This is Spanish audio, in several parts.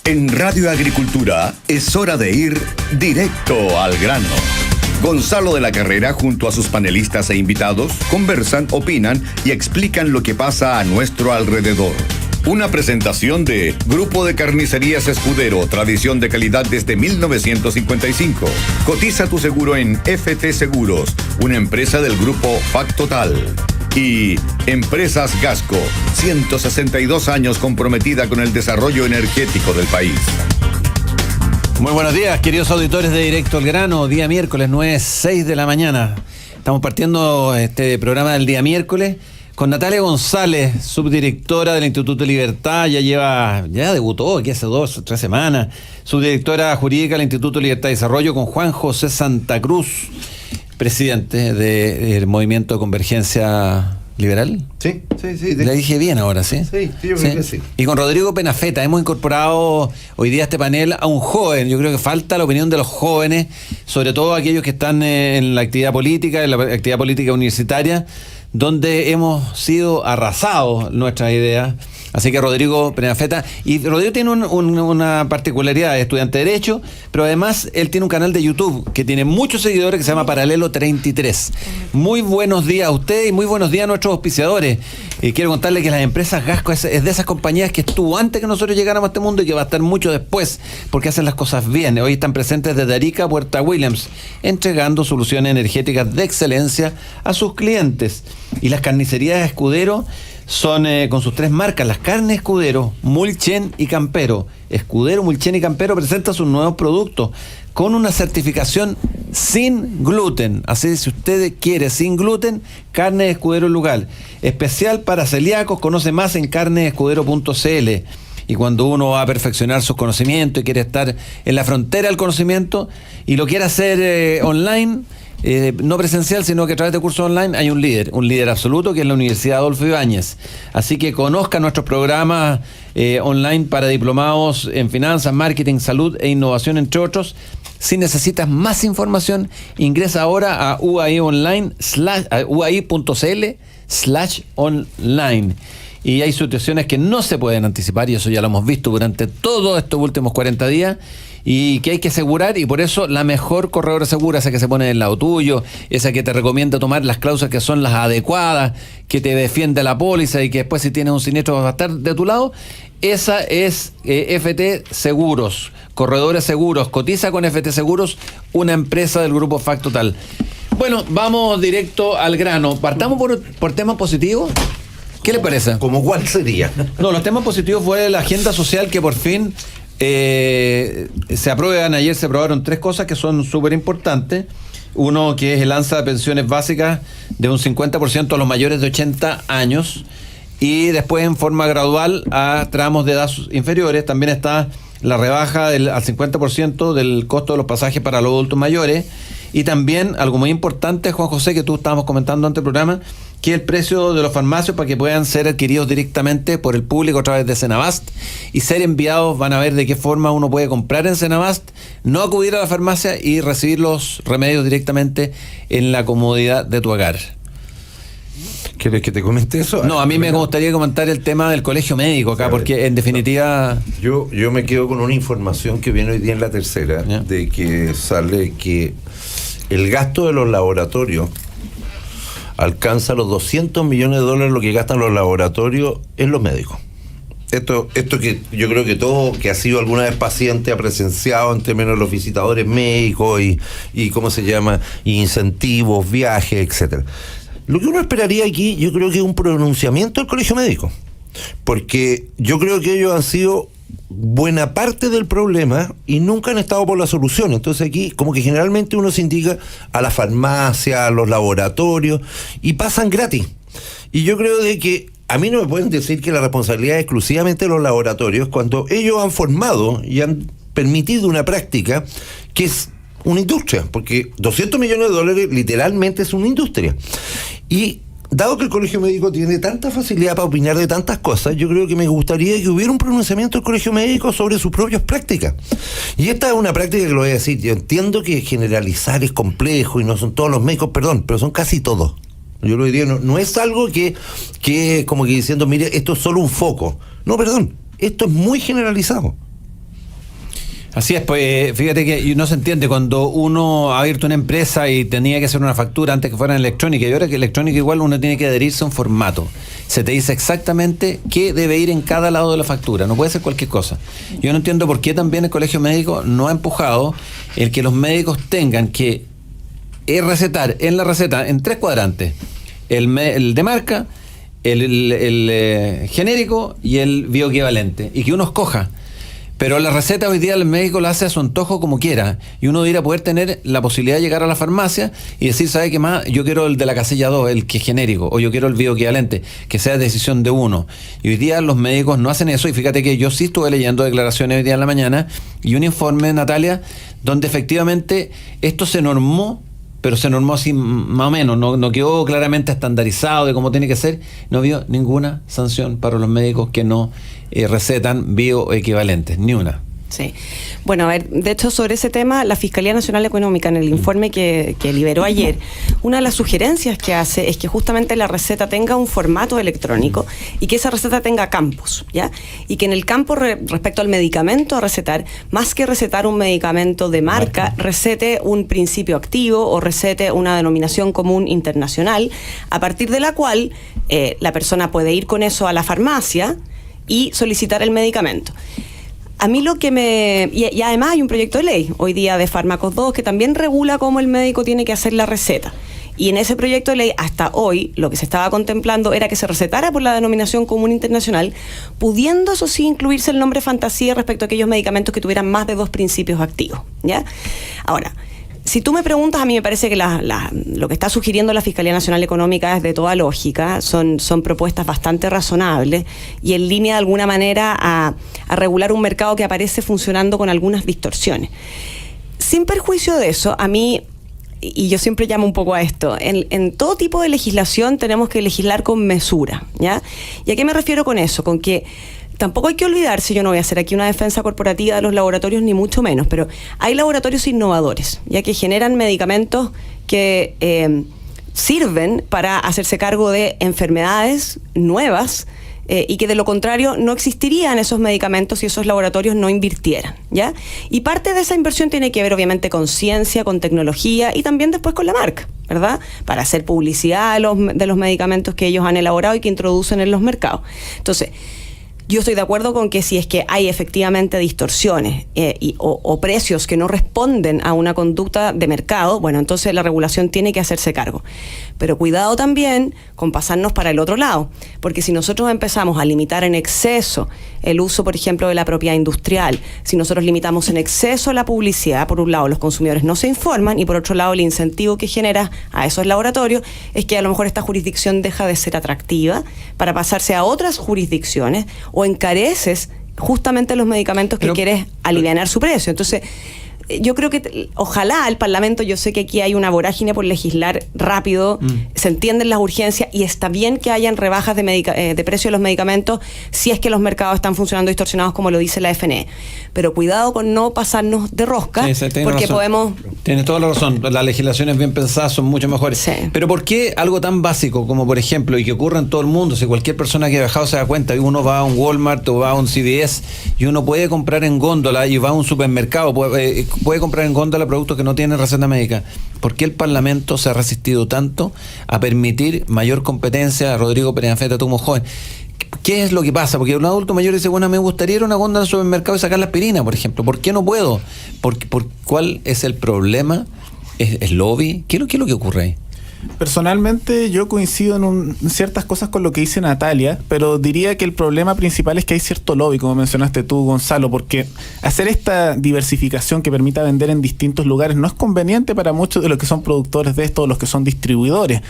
En Radio Agricultura es hora de ir directo al grano. Gonzalo de la Carrera junto a sus panelistas e invitados conversan, opinan y explican lo que pasa a nuestro alrededor. Una presentación de Grupo de Carnicerías Escudero, tradición de calidad desde 1955. Cotiza tu seguro en FT Seguros, una empresa del grupo Factotal. Y Empresas Gasco, 162 años comprometida con el desarrollo energético del país. Muy buenos días, queridos auditores de Directo al Grano, día miércoles 9:06 de la mañana. Estamos partiendo este programa del día miércoles con Natalia González, subdirectora del Instituto Libertad, ya debutó aquí hace 2 o 3 semanas, subdirectora jurídica del Instituto Libertad y Desarrollo, con Juan José Santa Cruz, presidente del Movimiento de Convergencia Liberal. Sí. Le dije bien ahora, ¿sí? Sí, yo creo que sí. Y con Rodrigo Penafeta hemos incorporado hoy día a este panel a un joven. Yo creo que falta la opinión de los jóvenes, sobre todo aquellos que están en la actividad política, universitaria, donde hemos sido arrasados nuestras ideas. Así que Rodrigo Penafeta, y Rodrigo tiene una particularidad, es estudiante de Derecho, pero además él tiene un canal de YouTube que tiene muchos seguidores, que se llama Paralelo 33. Muy buenos días a usted y muy buenos días a nuestros auspiciadores. Quiero contarle que las empresas Gasco es de esas compañías que estuvo antes que nosotros llegáramos a este mundo y que va a estar mucho después, porque hacen las cosas bien. Hoy están presentes desde Arica a Puerto Williams, entregando soluciones energéticas de excelencia a sus clientes. Y las carnicerías Escudero son con sus 3 marcas, las carnes Escudero, Mulchen y Campero. Escudero, Mulchen y Campero presentan sus nuevos productos con una certificación sin gluten. Así, si usted quiere sin gluten, carne Escudero local. Especial para celíacos, conoce más en carneescudero.cl. Y cuando uno va a perfeccionar sus conocimientos y quiere estar en la frontera del conocimiento y lo quiere hacer online, no presencial, sino que a través de cursos online, hay un líder absoluto, que es la Universidad Adolfo Ibáñez. Así que conozca nuestros programas online para diplomados en finanzas, marketing, salud e innovación, entre otros. Si necesitas más información, ingresa ahora a uai.cl/online. Y hay situaciones que no se pueden anticipar, y eso ya lo hemos visto durante todos estos últimos 40 días, y que hay que asegurar, y por eso la mejor corredora segura, esa que se pone del lado tuyo, esa que te recomienda tomar las cláusulas que son las adecuadas, que te defiende la póliza y que después, si tienes un siniestro, va a estar de tu lado. Esa es FT Seguros, corredores seguros. Cotiza con FT Seguros, una empresa del grupo Factotal. Bueno, vamos directo al grano. Partamos por temas positivos. ¿Qué le parece? ¿Cómo cuál sería? No, los temas positivos fue la agenda social, que por fin se aprueban. Ayer se aprobaron 3 cosas que son súper importantes. Uno, que es el alza de pensiones básicas de un 50% a los mayores de 80 años. Y después, en forma gradual, a tramos de edad inferiores. También está la rebaja al 50% del costo de los pasajes para los adultos mayores. Y también, algo muy importante, Juan José, que tú estábamos comentando ante el programa, que es el precio de los farmacios para que puedan ser adquiridos directamente por el público a través de Senabast y ser enviados. Van a ver de qué forma uno puede comprar en Senabast, no acudir a la farmacia y recibir los remedios directamente en la comodidad de tu hogar. ¿Quieres que te comente eso? No, a mí me gustaría comentar el tema del colegio médico acá, porque en definitiva... Yo me quedo con una información que viene hoy día en La Tercera, de que sale que el gasto de los laboratorios alcanza los $200 millones lo que gastan los laboratorios en los médicos. Esto que yo creo que todo que ha sido alguna vez paciente ha presenciado en términos de los visitadores médicos y ¿cómo se llama? Incentivos, viajes, etcétera. Lo que uno esperaría aquí, yo creo que es un pronunciamiento del colegio médico, porque yo creo que ellos han sido buena parte del problema y nunca han estado por la solución. Entonces aquí como que generalmente uno se indica a la farmacia, a los laboratorios, y pasan gratis. Y yo creo de que a mí no me pueden decir que la responsabilidad es exclusivamente de los laboratorios, cuando ellos han formado y han permitido una práctica que es una industria, porque $200 millones literalmente es una industria. Y dado que el colegio médico tiene tanta facilidad para opinar de tantas cosas, yo creo que me gustaría que hubiera un pronunciamiento del colegio médico sobre sus propias prácticas. Y esta es una práctica que lo voy a decir, yo entiendo que generalizar es complejo y no son todos los médicos, pero son casi todos. Yo lo diría, no es algo que como que diciendo, mire, esto es solo un foco. No, perdón, esto es muy generalizado. Así es, pues fíjate que no se entiende cuando uno ha abierto una empresa y tenía que hacer una factura antes que fuera electrónica, y ahora que electrónica igual uno tiene que adherirse a un formato. Se te dice exactamente qué debe ir en cada lado de la factura, no puede ser cualquier cosa. Yo no entiendo por qué también el Colegio Médico no ha empujado el que los médicos tengan que recetar en la receta en 3 cuadrantes, el de marca, el genérico y el bioequivalente, y que uno escoja. Pero la receta hoy día el médico la hace a su antojo como quiera, y uno debería poder tener la posibilidad de llegar a la farmacia y decir, ¿sabe qué más? Yo quiero el de la casilla 2, el que es genérico, o yo quiero el bioequivalente, que sea decisión de uno. Y hoy día los médicos no hacen eso, y fíjate que yo sí estuve leyendo declaraciones hoy día en la mañana y un informe, Natalia, donde efectivamente esto se normó, pero se normó así más o menos, no quedó claramente estandarizado de cómo tiene que ser. No vio ninguna sanción para los médicos que no recetan bioequivalentes, ni una. Sí. Bueno, a ver, de hecho, sobre ese tema, la Fiscalía Nacional Económica, en el informe que liberó ayer, una de las sugerencias que hace es que justamente la receta tenga un formato electrónico y que esa receta tenga campos, ¿ya? Y que en el campo respecto al medicamento a recetar, más que recetar un medicamento de marca, recete un principio activo o recete una denominación común internacional, a partir de la cual la persona puede ir con eso a la farmacia y solicitar el medicamento. A mí lo que y además hay un proyecto de ley hoy día de Fármacos 2 que también regula cómo el médico tiene que hacer la receta. Y en ese proyecto de ley, hasta hoy, lo que se estaba contemplando era que se recetara por la denominación común internacional, pudiendo, eso sí, incluirse el nombre fantasía respecto a aquellos medicamentos que tuvieran más de 2 principios activos, ¿ya? Ahora, si tú me preguntas, a mí me parece que lo que está sugiriendo la Fiscalía Nacional Económica es de toda lógica, son propuestas bastante razonables y en línea de alguna manera a regular un mercado que aparece funcionando con algunas distorsiones. Sin perjuicio de eso, a mí, y yo siempre llamo un poco a esto, en todo tipo de legislación tenemos que legislar con mesura, ¿ya? ¿Y a qué me refiero con eso? Con que tampoco hay que olvidarse, yo no voy a hacer aquí una defensa corporativa de los laboratorios ni mucho menos, pero hay laboratorios innovadores, ya que generan medicamentos que sirven para hacerse cargo de enfermedades nuevas y que de lo contrario no existirían esos medicamentos si esos laboratorios no invirtieran, ¿ya? Y parte de esa inversión tiene que ver obviamente con ciencia, con tecnología y también después con la marca, ¿verdad? Para hacer publicidad de los medicamentos que ellos han elaborado y que introducen en los mercados. Entonces, yo estoy de acuerdo con que si es que hay efectivamente distorsiones o precios que no responden a una conducta de mercado, bueno, entonces la regulación tiene que hacerse cargo. Pero cuidado también con pasarnos para el otro lado, porque si nosotros empezamos a limitar en exceso el uso, por ejemplo, de la propiedad industrial, si nosotros limitamos en exceso la publicidad, por un lado los consumidores no se informan y por otro lado el incentivo que genera a esos laboratorios es que a lo mejor esta jurisdicción deja de ser atractiva para pasarse a otras jurisdicciones o encareces justamente los medicamentos que quieres alivianar su precio. Entonces, yo creo que ojalá el Parlamento, yo sé que aquí hay una vorágine por legislar rápido, se entienden las urgencias y está bien que hayan rebajas de precio de los medicamentos si es que los mercados están funcionando distorsionados como lo dice la FNE. Pero cuidado con no pasarnos de rosca, porque podemos... Tienes toda la razón, las legislaciones bien pensadas son mucho mejores. Sí. Pero ¿por qué algo tan básico como, por ejemplo, y que ocurre en todo el mundo, si cualquier persona que ha viajado se da cuenta, uno va a un Walmart o va a un CVS y uno puede comprar en góndola y va a un supermercado, puede comprar en góndola productos que no tienen receta médica? ¿Por qué el Parlamento se ha resistido tanto a permitir mayor competencia? Rodrigo Perenafeta, tú como joven, ¿qué es lo que pasa? Porque un adulto mayor dice, bueno, me gustaría ir a una góndola al supermercado y sacar la aspirina, por ejemplo. ¿Por qué no puedo? ¿Cuál es el problema? ¿Es lobby? ¿Qué es lo que ocurre ahí? Personalmente yo coincido en ciertas cosas con lo que dice Natalia, pero diría que el problema principal es que hay cierto lobby, como mencionaste tú, Gonzalo, porque hacer esta diversificación que permita vender en distintos lugares no es conveniente para muchos de los que son productores de esto o los que son distribuidores.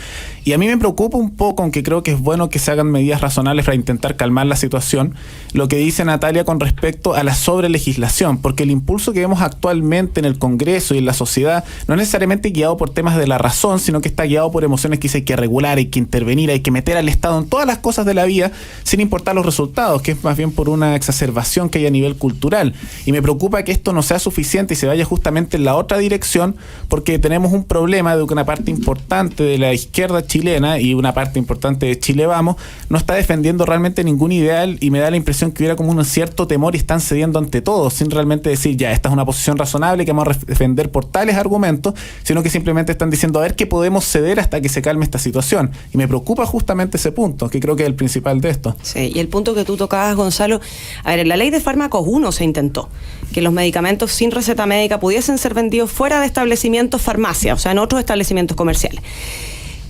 Y a mí me preocupa un poco, aunque creo que es bueno que se hagan medidas razonables para intentar calmar la situación, lo que dice Natalia con respecto a la sobrelegislación, porque el impulso que vemos actualmente en el Congreso y en la sociedad no es necesariamente guiado por temas de la razón, sino que está guiado guiado por emociones que dice hay que regular, hay que intervenir, hay que meter al Estado en todas las cosas de la vida sin importar los resultados, que es más bien por una exacerbación que hay a nivel cultural. Y me preocupa que esto no sea suficiente y se vaya justamente en la otra dirección, porque tenemos un problema de que una parte importante de la izquierda chilena y una parte importante de Chile Vamos no está defendiendo realmente ningún ideal, y me da la impresión que hubiera como un cierto temor y están cediendo ante todo, sin realmente decir, ya, esta es una posición razonable que vamos a defender por tales argumentos, sino que simplemente están diciendo, a ver qué podemos ceder hasta que se calme esta situación. Y me preocupa justamente ese punto, que creo que es el principal de esto. Sí, y el punto que tú tocabas, Gonzalo, a ver, en la ley de fármacos 1 se intentó que los medicamentos sin receta médica pudiesen ser vendidos fuera de establecimientos farmacias, o sea, en otros establecimientos comerciales.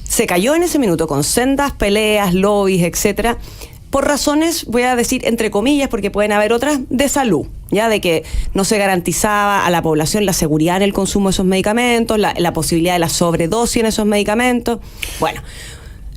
Se cayó en ese minuto con sendas peleas, lobbies, etcétera, por razones, voy a decir entre comillas, porque pueden haber otras, de salud, ya de que no se garantizaba a la población la seguridad en el consumo de esos medicamentos, la posibilidad de la sobredosis en esos medicamentos. Bueno,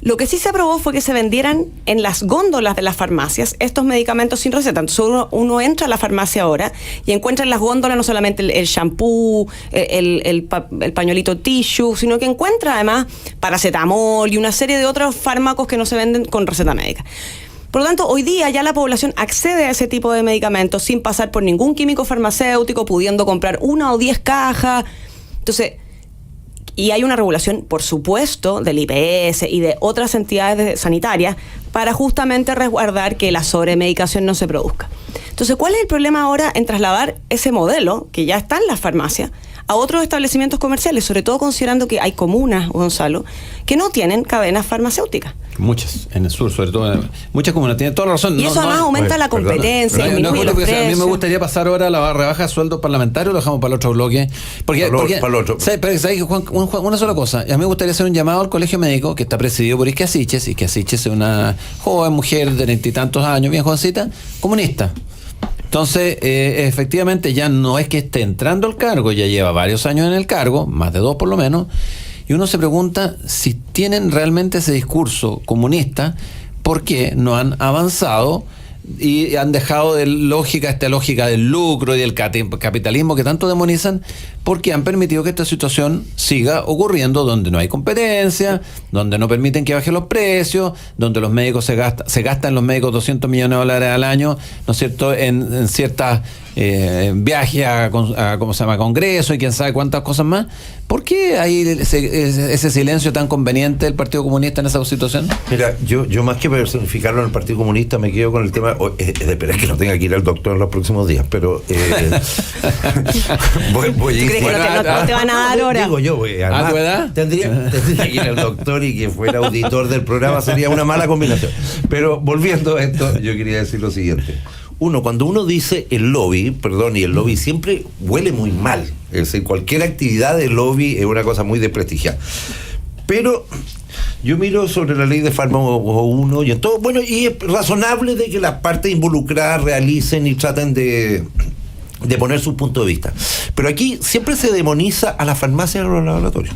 lo que sí se aprobó fue que se vendieran en las góndolas de las farmacias estos medicamentos sin receta. Entonces uno entra a la farmacia ahora y encuentra en las góndolas no solamente el shampoo, el pañuelito tissue, sino que encuentra además paracetamol y una serie de otros fármacos que no se venden con receta médica. Por lo tanto, hoy día ya la población accede a ese tipo de medicamentos sin pasar por ningún químico farmacéutico, pudiendo comprar 1 o 10 cajas. Entonces, y hay una regulación, por supuesto, del IPS y de otras entidades sanitarias para justamente resguardar que la sobremedicación no se produzca. Entonces, ¿cuál es el problema ahora en trasladar ese modelo, que ya está en las farmacias, a otros establecimientos comerciales, sobre todo considerando que hay comunas, Gonzalo, que no tienen cadenas farmacéuticas? Muchas, en el sur, sobre todo. Muchas comunas, tienen toda la razón. Y eso además aumenta la competencia, disminuye los precios. A mí me gustaría pasar ahora a la rebaja de sueldos parlamentarios, lo dejamos para el otro bloque. Para el otro. ¿Sabes, Juan, una sola cosa? A mí me gustaría hacer un llamado al colegio médico, que está presidido por Isquia Siches, y Isquia Siches es una joven mujer de 30 y tantos años, bien jovencita, comunista. Entonces, efectivamente, ya no es que esté entrando al cargo, ya lleva varios años en el cargo, más de 2 por lo menos, y uno se pregunta si tienen realmente ese discurso comunista, ¿por qué no han avanzado y han dejado de esta lógica del lucro y del capitalismo que tanto demonizan, porque han permitido que esta situación siga ocurriendo donde no hay competencia, donde no permiten que bajen los precios, donde los médicos se gastan los médicos $200 millones al año, ¿no es cierto?, en ciertas viajes a ¿cómo se llama?, congreso y quién sabe cuántas cosas más? ¿Por qué hay ese silencio tan conveniente del Partido Comunista en esa situación? Mira, yo más que personificarlo en el Partido Comunista me quedo con el tema, espera que no tenga que ir al doctor en los próximos días, pero voy a ir. ¿Tú crees que no te van a dar hora? Digo yo, ¿A tu edad? Tendría que ir al doctor y que fuera auditor del programa, sería una mala combinación. Pero volviendo a esto, yo quería decir lo siguiente. Cuando uno dice el lobby, y el lobby siempre huele muy mal. Es decir, cualquier actividad de lobby es una cosa muy desprestigiada. Pero yo miro sobre la ley de fármacos 1 y en todo, y es razonable de que las partes involucradas realicen y traten de poner su punto de vista. Pero aquí siempre se demoniza a la farmacia de los laboratorios.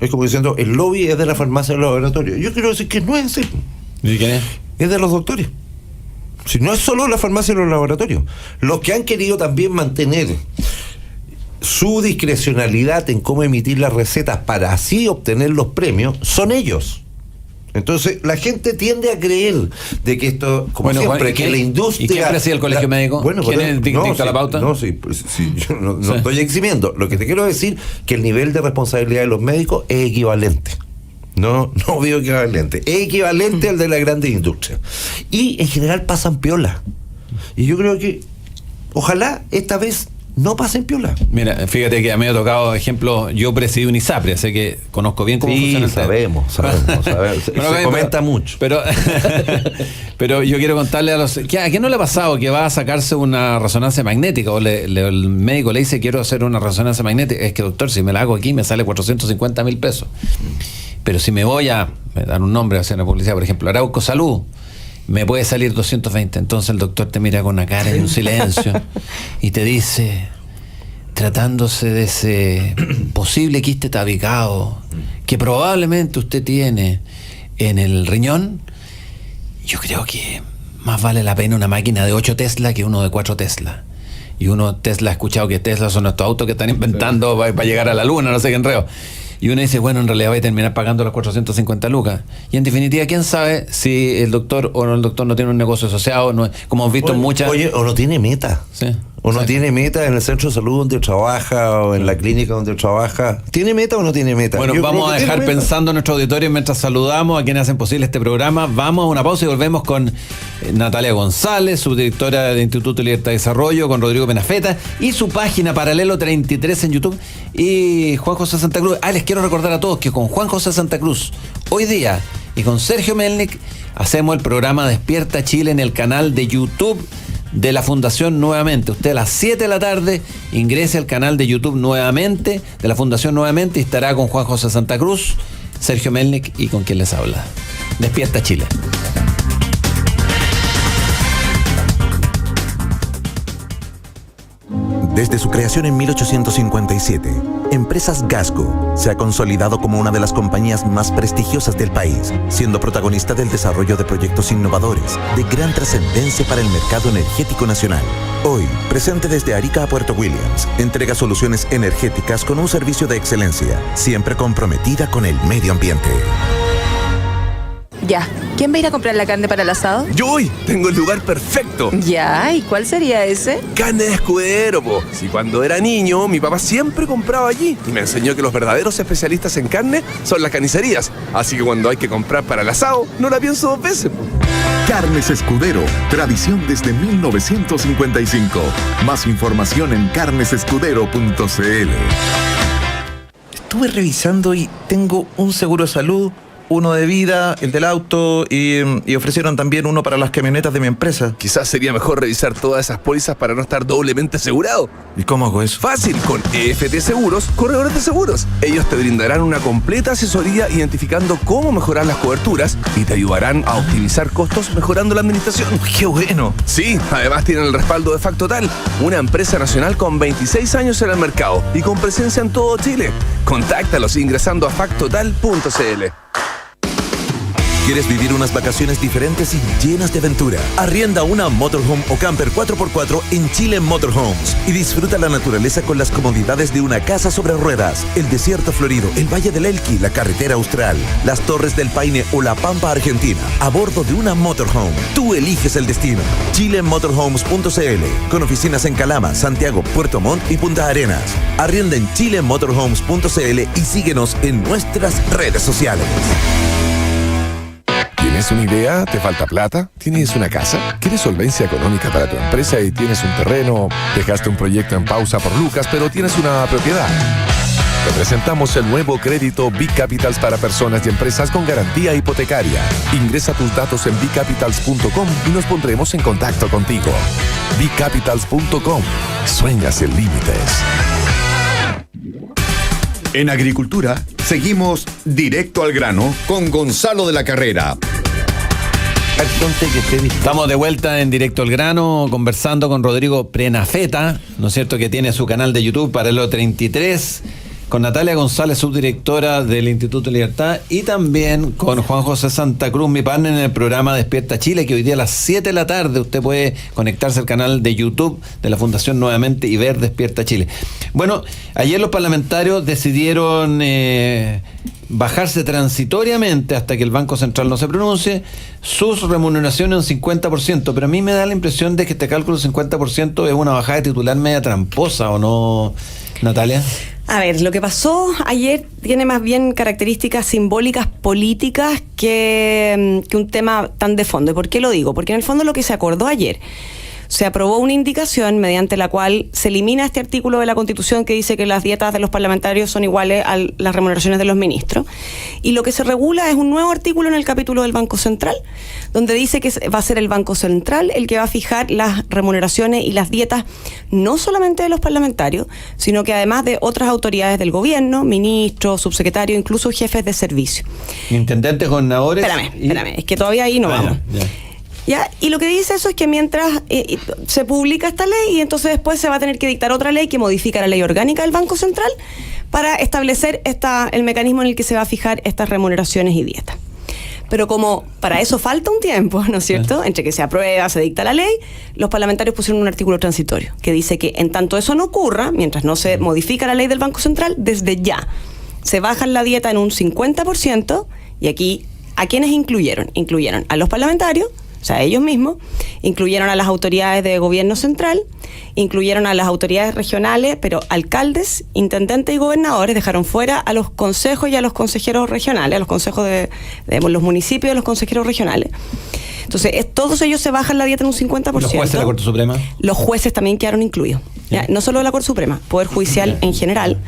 Es como diciendo, el lobby es de la farmacia de los laboratorios. Yo quiero decir que no es así. ¿Y quién es? Es de los doctores. Si no es solo la farmacia de los laboratorios. Los que han querido también mantener su discrecionalidad en cómo emitir las recetas para así obtener los premios son ellos. Entonces la gente tiende a creer de que esto, como siempre, que la industria... ¿Y quién preside el colegio médico? ¿Quién dicta la pauta? No, sí, yo no estoy eximiendo. Lo que te quiero decir que el nivel de responsabilidad de los médicos es equivalente. No veo equivalente. Es equivalente al de la grandes industria. Y en general pasan piola. Y yo creo que ojalá esta vez no pasen piola. Mira, fíjate que a mí me ha tocado, ejemplo, yo presidí un ISAPRE, así que conozco bien cómo funciona el sabemos. Se comenta mucho. Pero yo quiero contarle ¿a quién no le ha pasado que va a sacarse una resonancia magnética? O el médico le dice, quiero hacer una resonancia magnética. Es que, doctor, si me la hago aquí me sale 450,000 pesos. Pero si me voy a dar un nombre, a hacer una publicidad, por ejemplo, Arauco Salud, me puede salir 220. Entonces el doctor te mira con una cara y un silencio y te dice, tratándose de ese posible quiste tabicado que probablemente usted tiene en el riñón, yo creo que más vale la pena una máquina de 8 Tesla que uno de 4 Tesla. Y Tesla ha escuchado que Tesla son estos autos que están inventando para llegar a la luna, no sé qué enredo. Y uno dice, bueno, en realidad va a terminar pagando las 450 lucas. Y en definitiva, ¿quién sabe si el doctor o no el doctor no tiene un negocio asociado? No, como hemos visto muchas... Oye, o no tiene meta. Sí. O no tiene meta en el centro de salud donde trabaja o en la clínica donde trabaja. ¿Tiene meta o no tiene meta? Bueno, Yo vamos a dejar pensando en nuestro auditorio mientras saludamos a quienes hacen posible este programa. Vamos a una pausa y volvemos con Natalia González, subdirectora del Instituto de Libertad y Desarrollo, con Rodrigo Penafeta y su página Paralelo 33 en YouTube y Juan José Santa Cruz. Les quiero recordar a todos que con Juan José Santa Cruz hoy día y con Sergio Melnik hacemos el programa Despierta Chile en el canal de YouTube de la Fundación Nuevamente. Usted a las 7 de la tarde ingrese al canal de YouTube Nuevamente, de la Fundación Nuevamente, y estará con Juan José Santa Cruz, Sergio Melnik y con quien les habla. Despierta Chile. Desde su creación en 1857, Empresas Gasco se ha consolidado como una de las compañías más prestigiosas del país, siendo protagonista del desarrollo de proyectos innovadores de gran trascendencia para el mercado energético nacional. Hoy, presente desde Arica a Puerto Williams, entrega soluciones energéticas con un servicio de excelencia, siempre comprometida con el medio ambiente. Ya, ¿quién va a ir a comprar la carne para el asado? Yo voy, tengo el lugar perfecto. Ya, ¿y cuál sería ese? Carne de Escudero, po. Si cuando era niño, mi papá siempre compraba allí y me enseñó que los verdaderos especialistas en carne son las carnicerías. Así que cuando hay que comprar para el asado, no la pienso dos veces, po. Carnes Escudero, tradición desde 1955. Más información en carnesescudero.cl. Estuve revisando y tengo un seguro de salud, uno de vida, el del auto y ofrecieron también uno para las camionetas de mi empresa. Quizás sería mejor revisar todas esas pólizas para no estar doblemente asegurado. ¿Y cómo hago eso? Fácil, con EFT Seguros, corredores de seguros. Ellos te brindarán una completa asesoría identificando cómo mejorar las coberturas y te ayudarán a optimizar costos mejorando la administración. ¡Qué bueno! Sí, además tienen el respaldo de Factotal, una empresa nacional con 26 años en el mercado y con presencia en todo Chile. Contáctalos ingresando a factotal.cl. ¿Quieres vivir unas vacaciones diferentes y llenas de aventura? Arrienda una motorhome o camper 4x4 en Chile Motorhomes y disfruta la naturaleza con las comodidades de una casa sobre ruedas, el desierto florido, el Valle del Elqui, la carretera austral, las Torres del Paine o la Pampa Argentina, a bordo de una motorhome. Tú eliges el destino. chilemotorhomes.cl, con oficinas en Calama, Santiago, Puerto Montt y Punta Arenas. Arrienda en chilemotorhomes.cl y síguenos en nuestras redes sociales. ¿Tienes una idea? ¿Te falta plata? ¿Tienes una casa? ¿Quieres solvencia económica para tu empresa y tienes un terreno? ¿Dejaste un proyecto en pausa por Lucas, pero tienes una propiedad? Te presentamos el nuevo crédito Bicapitals para personas y empresas con garantía hipotecaria. Ingresa tus datos en bicapitals.com y nos pondremos en contacto contigo. Bicapitals.com. Sueñas sin límites. En Agricultura, seguimos directo al grano con Gonzalo de la Carrera. Estamos de vuelta en Directo al Grano, conversando con Rodrigo Penafeta, ¿no es cierto?, que tiene su canal de YouTube Paralelo 33, con Natalia González, subdirectora del Instituto de Libertad, y también con Juan José Santa Cruz, mi partner en el programa Despierta Chile, que hoy día a las 7 de la tarde usted puede conectarse al canal de YouTube de la Fundación Nuevamente y ver Despierta Chile. Bueno, ayer los parlamentarios decidieron bajarse transitoriamente, hasta que el Banco Central no se pronuncie, sus remuneraciones en 50%, pero a mí me da la impresión de que este cálculo del 50% es una bajada de titular media tramposa, ¿o no, Natalia? A ver, lo que pasó ayer tiene más bien características simbólicas políticas que un tema tan de fondo. ¿Y por qué lo digo? Porque en el fondo lo que se acordó ayer, se aprobó una indicación mediante la cual se elimina este artículo de la Constitución que dice que las dietas de los parlamentarios son iguales a las remuneraciones de los ministros. Y lo que se regula es un nuevo artículo en el capítulo del Banco Central, donde dice que va a ser el Banco Central el que va a fijar las remuneraciones y las dietas no solamente de los parlamentarios, sino que además de otras autoridades del gobierno, ministros, subsecretarios, incluso jefes de servicio. Intendentes, gobernadores. Espérame, es que todavía ahí no vamos. Ya, y lo que dice eso es que mientras se publica esta ley, y entonces después se va a tener que dictar otra ley que modifica la ley orgánica del Banco Central para establecer el mecanismo en el que se va a fijar estas remuneraciones y dietas. Pero como para eso falta un tiempo, ¿no es cierto?, entre que se aprueba, se dicta la ley, los parlamentarios pusieron un artículo transitorio que dice que en tanto eso no ocurra, mientras no se modifica la ley del Banco Central, desde ya se bajan la dieta en un 50%, y aquí, ¿a quiénes incluyeron? Incluyeron a los parlamentarios, o sea, ellos mismos, incluyeron a las autoridades de gobierno central, incluyeron a las autoridades regionales, pero alcaldes, intendentes y gobernadores dejaron fuera a los consejos y a los consejeros regionales, a los consejos de los municipios y a los consejeros regionales. Entonces, todos ellos se bajan la dieta en un 50%. ¿Los jueces de la Corte Suprema? Los jueces también quedaron incluidos. ¿Ya? No solo de la Corte Suprema, Poder Judicial en general.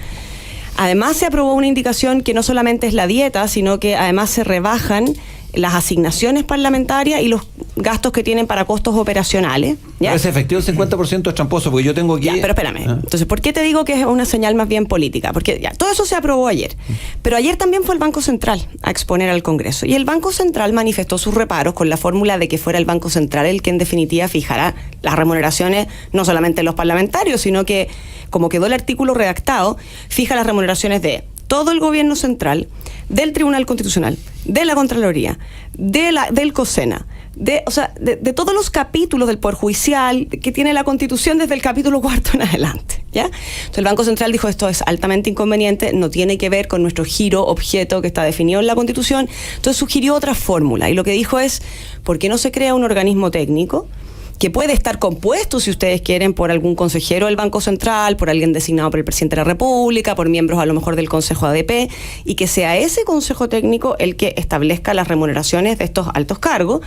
Además, se aprobó una indicación que no solamente es la dieta, sino que además se rebajan las asignaciones parlamentarias y los gastos que tienen para costos operacionales. ¿Ya? Pero ese efectivo el 50% es tramposo, porque yo tengo aquí... Ya, pero espérame. Entonces, ¿por qué te digo que es una señal más bien política? Porque ya, todo eso se aprobó ayer. Pero ayer también fue el Banco Central a exponer al Congreso. Y el Banco Central manifestó sus reparos con la fórmula de que fuera el Banco Central el que en definitiva fijara las remuneraciones, no solamente de los parlamentarios, sino que, como quedó el artículo redactado, fija las remuneraciones de todo el gobierno central, del Tribunal Constitucional, de la Contraloría, del COSENA, de todos los capítulos del Poder Judicial que tiene la Constitución desde el capítulo 4 en adelante, ¿ya? Entonces el Banco Central dijo: esto es altamente inconveniente, no tiene que ver con nuestro giro objeto que está definido en la Constitución. Entonces sugirió otra fórmula, y lo que dijo es: ¿por qué no se crea un organismo técnico que puede estar compuesto, si ustedes quieren, por algún consejero del Banco Central, por alguien designado por el presidente de la República, por miembros a lo mejor del Consejo ADP, y que sea ese consejo técnico el que establezca las remuneraciones de estos altos cargos,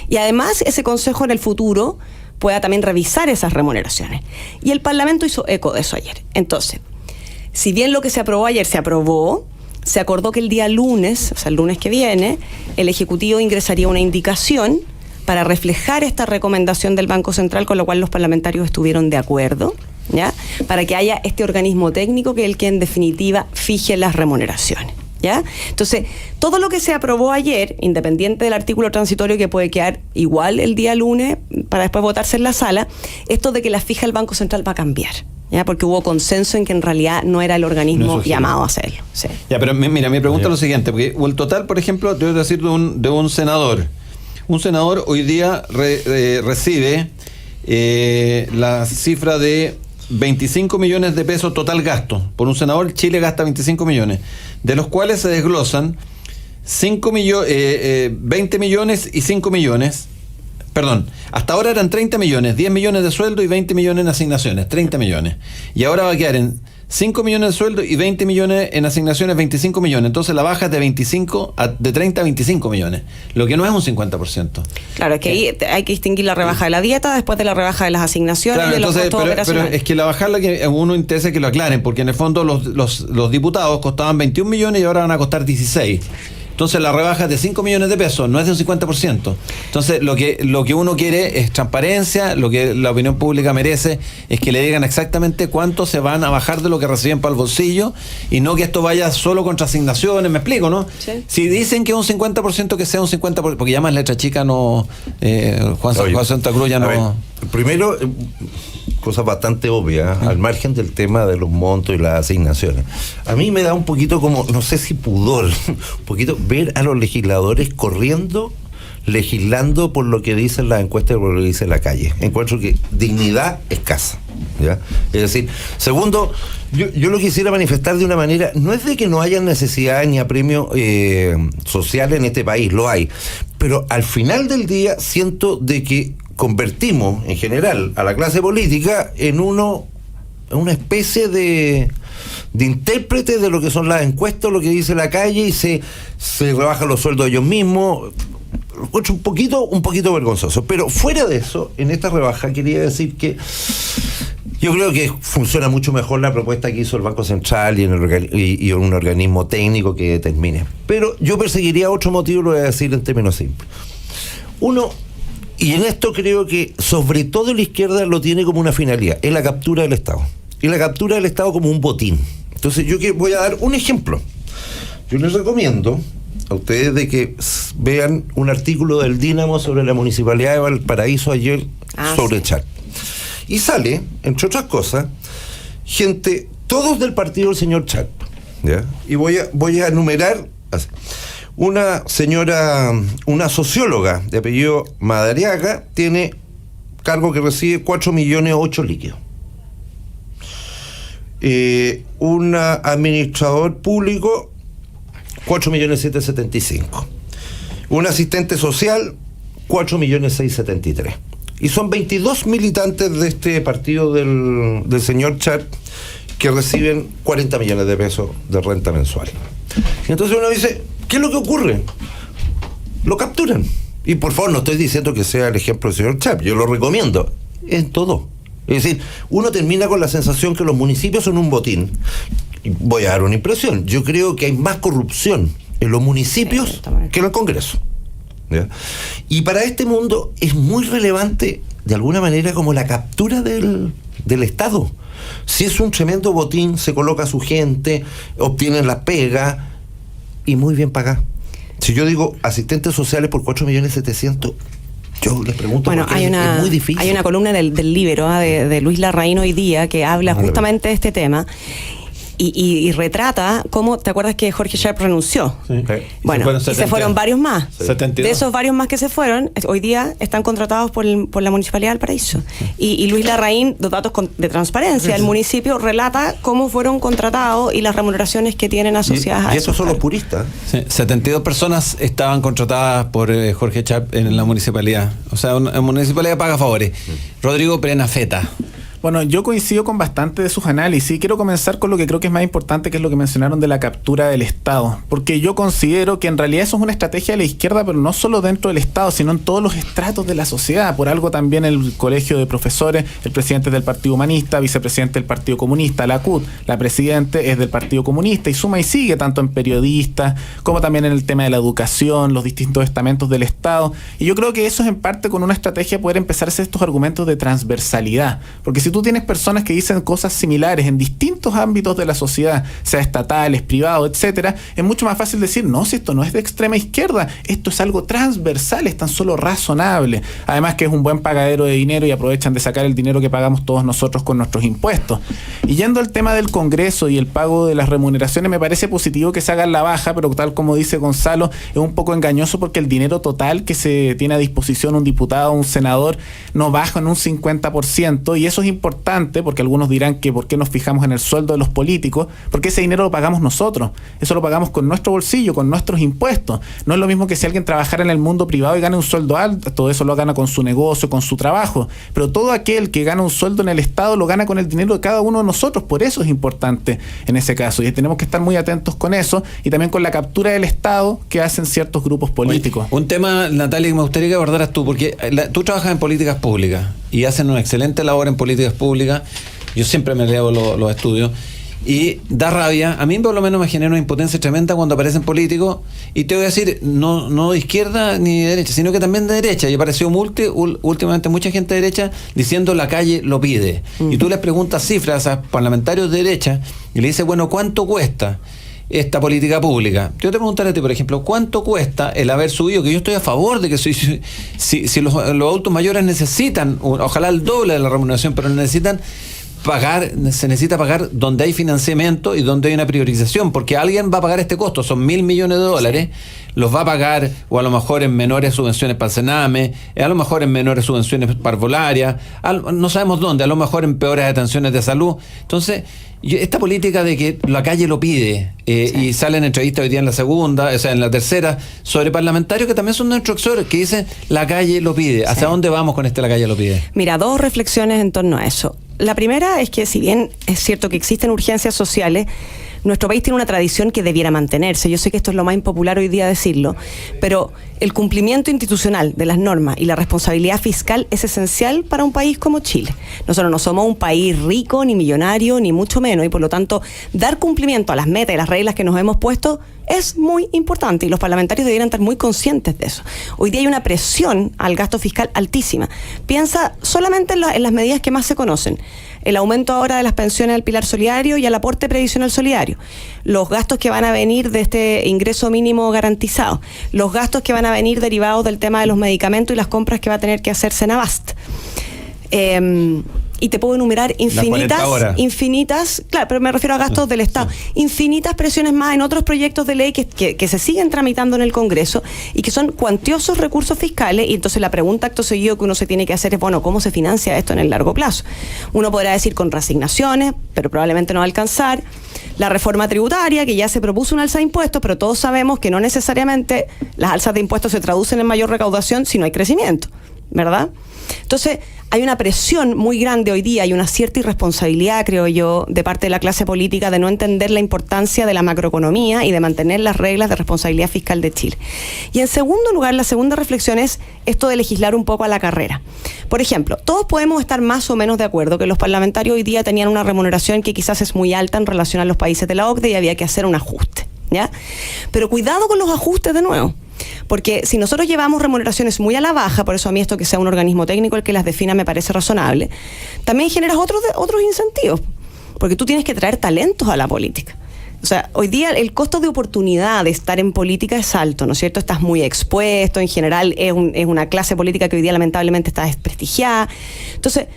y además ese consejo en el futuro pueda también revisar esas remuneraciones? Y el Parlamento hizo eco de eso ayer. Entonces, si bien lo que se aprobó ayer se aprobó, se acordó que el día lunes, o sea, el lunes que viene, el Ejecutivo ingresaría una indicación para reflejar esta recomendación del Banco Central, con lo cual los parlamentarios estuvieron de acuerdo, ¿ya? Para que haya este organismo técnico que es el que en definitiva fije las remuneraciones, ¿ya? Entonces, todo lo que se aprobó ayer, independiente del artículo transitorio que puede quedar igual el día lunes para después votarse en la sala, esto de que la fija el Banco Central va a cambiar, ¿ya? Porque hubo consenso en que en realidad no era el organismo llamado a hacerlo. Sí. Ya, pero mira, mi pregunta es lo siguiente, porque el total, por ejemplo, te voy a decir de un senador. Un senador hoy día recibe la cifra de 25 millones de pesos total gasto. Por un senador, Chile gasta 25 millones, de los cuales se desglosan 20 millones y 5 millones. Perdón, hasta ahora eran 30 millones, 10 millones de sueldo y 20 millones en asignaciones, 30 millones. Y ahora va a quedar en 5 millones de sueldo y 20 millones en asignaciones, 25 millones. Entonces la baja es de 30 a 25 millones, lo que no es un 50%. Claro, es que ahí hay que distinguir la rebaja de la dieta después de la rebaja de las asignaciones, claro, de los costos operacionales. Pero es que la bajarla, que a uno interesa que lo aclaren, porque en el fondo los diputados costaban 21 millones y ahora van a costar 16. Entonces la rebaja es de 5 millones de pesos, no es de un 50%. Entonces lo que uno quiere es transparencia, lo que la opinión pública merece es que le digan exactamente cuánto se van a bajar de lo que reciben para el bolsillo, y no que esto vaya solo contra asignaciones, me explico, ¿no? Sí. Si dicen que es un 50%, que sea un 50%, porque ya más letra chica no... Juan Santa Cruz ya no... Ver, primero, cosas bastante obvias, al margen del tema de los montos y las asignaciones. A mí me da un poquito como, no sé si pudor, un poquito ver a los legisladores corriendo, legislando por lo que dicen las encuestas y por lo que dice la calle. Encuentro que dignidad escasa, ¿ya? Es decir, segundo, yo lo quisiera manifestar de una manera, no es de que no haya necesidad ni apremio social en este país, lo hay, pero al final del día siento de que convertimos en general a la clase política en una especie de intérprete de lo que son las encuestas, lo que dice la calle, y se rebajan los sueldos ellos mismos. Un poquito vergonzoso. Pero fuera de eso, en esta rebaja quería decir que yo creo que funciona mucho mejor la propuesta que hizo el Banco Central y un organismo técnico que determine. Pero yo perseguiría otro motivo, lo voy a decir en términos simples. Uno, y en esto creo que sobre todo la izquierda lo tiene como una finalidad, es la captura del Estado. Y la captura del Estado como un botín. Entonces yo voy a dar un ejemplo. Yo les recomiendo a ustedes de que vean un artículo del Dínamo sobre la Municipalidad de Valparaíso ayer sobre Char. Y sale, entre otras cosas, gente, todos del partido del señor Char, ¿ya? Y voy a enumerar así. Una señora, una socióloga de apellido Madariaga, tiene cargo que recibe 4,8 millones líquidos. un administrador público, 4.775.000. Un asistente social, 4.673.000. Y son 22 militantes de este partido del señor Char que reciben 40 millones de pesos de renta mensual. Y entonces uno dice, ¿qué es lo que ocurre? Lo capturan. Y por favor, no estoy diciendo que sea el ejemplo del señor Char, yo lo recomiendo en todo. Es decir, uno termina con la sensación que los municipios son un botín. Voy a dar una impresión. Yo creo que hay más corrupción en los municipios que en el Congreso. ¿Ya? Y para este mundo es muy relevante, de alguna manera, como la captura del Estado. Si es un tremendo botín, se coloca a su gente, obtienen la pega y muy bien pagada. Si yo digo asistentes sociales por 4.700.000, yo les pregunto, bueno, porque es muy difícil. Hay una columna del Líbero, de Luis Larraín hoy día, que habla justamente de este tema. Y retrata cómo, ¿te acuerdas que Jorge Sharp renunció? Sí. Bueno, se fueron varios más. 72. De esos varios más que se fueron, hoy día están contratados por la Municipalidad de Valparaíso. Y Luis Larraín, los datos de transparencia, el municipio relata cómo fueron contratados y las remuneraciones que tienen asociadas a eso. Y esos son los puristas. Sí, 72 personas estaban contratadas por Jorge Sharp en la municipalidad. O sea, una municipalidad paga favores. Rodrigo Prenafeta. Bueno, yo coincido con bastante de sus análisis. Quiero comenzar con lo que creo que es más importante, que es lo que mencionaron de la captura del Estado. Porque yo considero que en realidad eso es una estrategia de la izquierda, pero no solo dentro del Estado, sino en todos los estratos de la sociedad. Por algo también el Colegio de Profesores, el presidente del Partido Humanista, vicepresidente del Partido Comunista, la CUT, la presidente es del Partido Comunista y suma y sigue, tanto en periodistas como también en el tema de la educación, los distintos estamentos del Estado. Y yo creo que eso es en parte con una estrategia de poder empezar a hacer estos argumentos de transversalidad. Porque si tú tienes personas que dicen cosas similares en distintos ámbitos de la sociedad, sea estatales, privados, etcétera, es mucho más fácil decir, no, si esto no es de extrema izquierda, esto es algo transversal, es tan solo razonable. Además que es un buen pagadero de dinero y aprovechan de sacar el dinero que pagamos todos nosotros con nuestros impuestos. Y yendo al tema del Congreso y el pago de las remuneraciones, me parece positivo que se haga la baja, pero tal como dice Gonzalo, es un poco engañoso porque el dinero total que se tiene a disposición un diputado o un senador no baja en un 50%, y eso es importante porque algunos dirán que por qué nos fijamos en el sueldo de los políticos, porque ese dinero lo pagamos nosotros, eso lo pagamos con nuestro bolsillo, con nuestros impuestos. No es lo mismo que si alguien trabajara en el mundo privado y gana un sueldo alto, todo eso lo gana con su negocio, con su trabajo, pero todo aquel que gana un sueldo en el Estado lo gana con el dinero de cada uno de nosotros. Por eso es importante en ese caso, y tenemos que estar muy atentos con eso, y también con la captura del Estado que hacen ciertos grupos políticos. Oye, un tema, Natalia, que me gustaría que abordaras tú, porque tú trabajas en políticas públicas y hacen una excelente labor en políticas públicas. Yo siempre me leo los estudios y da rabia. A mí por lo menos me genera una impotencia tremenda cuando aparecen políticos, y te voy a decir, no de izquierda ni de derecha, sino que también de derecha. Y apareció últimamente mucha gente de derecha diciendo la calle lo pide. Y tú les preguntas cifras a parlamentarios de derecha y le dices, bueno, ¿cuánto cuesta esta política pública? Yo te preguntaré a ti, por ejemplo, ¿cuánto cuesta el haber subido? Que yo estoy a favor de que si los adultos mayores necesitan, ojalá el doble de la remuneración, pero necesitan pagar, se necesita pagar donde hay financiamiento y donde hay una priorización, porque alguien va a pagar este costo, son $1.000 millones, los va a pagar o a lo mejor en menores subvenciones para el Sename, a lo mejor en menores subvenciones parvularias, no sabemos dónde, a lo mejor en peores atenciones de salud. Entonces, esta política de que la calle lo pide, y salen entrevistas hoy día en la segunda, o sea, en la tercera, sobre parlamentarios que también son nuestros exores, que dicen la calle lo pide. ¿Hacia dónde vamos con la calle lo pide? Mira, dos reflexiones en torno a eso. La primera es que, si bien es cierto que existen urgencias sociales, nuestro país tiene una tradición que debiera mantenerse. Yo sé que esto es lo más impopular hoy día decirlo, pero el cumplimiento institucional de las normas y la responsabilidad fiscal es esencial para un país como Chile. Nosotros no somos un país rico, ni millonario, ni mucho menos, y por lo tanto, dar cumplimiento a las metas y las reglas que nos hemos puesto es muy importante, y los parlamentarios deberían estar muy conscientes de eso. Hoy día hay una presión al gasto fiscal altísima. Piensa solamente en las medidas que más se conocen. El aumento ahora de las pensiones al pilar solidario y al aporte previsional solidario, los gastos que van a venir de este ingreso mínimo garantizado, los gastos que van a venir derivados del tema de los medicamentos y las compras que va a tener que hacer Senabast. y te puedo enumerar infinitas, claro, pero me refiero a gastos del Estado, infinitas presiones más en otros proyectos de ley que se siguen tramitando en el Congreso y que son cuantiosos recursos fiscales. Y entonces la pregunta acto seguido que uno se tiene que hacer es, bueno, ¿cómo se financia esto en el largo plazo? Uno podrá decir con reasignaciones, pero probablemente no va a alcanzar. La reforma tributaria, que ya se propuso un alza de impuestos, pero todos sabemos que no necesariamente las alzas de impuestos se traducen en mayor recaudación si no hay crecimiento, ¿verdad? Entonces, hay una presión muy grande hoy día y una cierta irresponsabilidad, creo yo, de parte de la clase política de no entender la importancia de la macroeconomía y de mantener las reglas de responsabilidad fiscal de Chile. Y en segundo lugar, la segunda reflexión es esto de legislar un poco a la carrera. Por ejemplo, todos podemos estar más o menos de acuerdo que los parlamentarios hoy día tenían una remuneración que quizás es muy alta en relación a los países de la OCDE y había que hacer un ajuste, ¿ya? Pero cuidado con los ajustes de nuevo. Porque si nosotros llevamos remuneraciones muy a la baja, por eso a mí esto que sea un organismo técnico el que las defina me parece razonable, también generas otros incentivos, porque tú tienes que traer talentos a la política. O sea, hoy día el costo de oportunidad de estar en política es alto, ¿no es cierto? Estás muy expuesto, en general es una clase política que hoy día lamentablemente está desprestigiada. Entonces,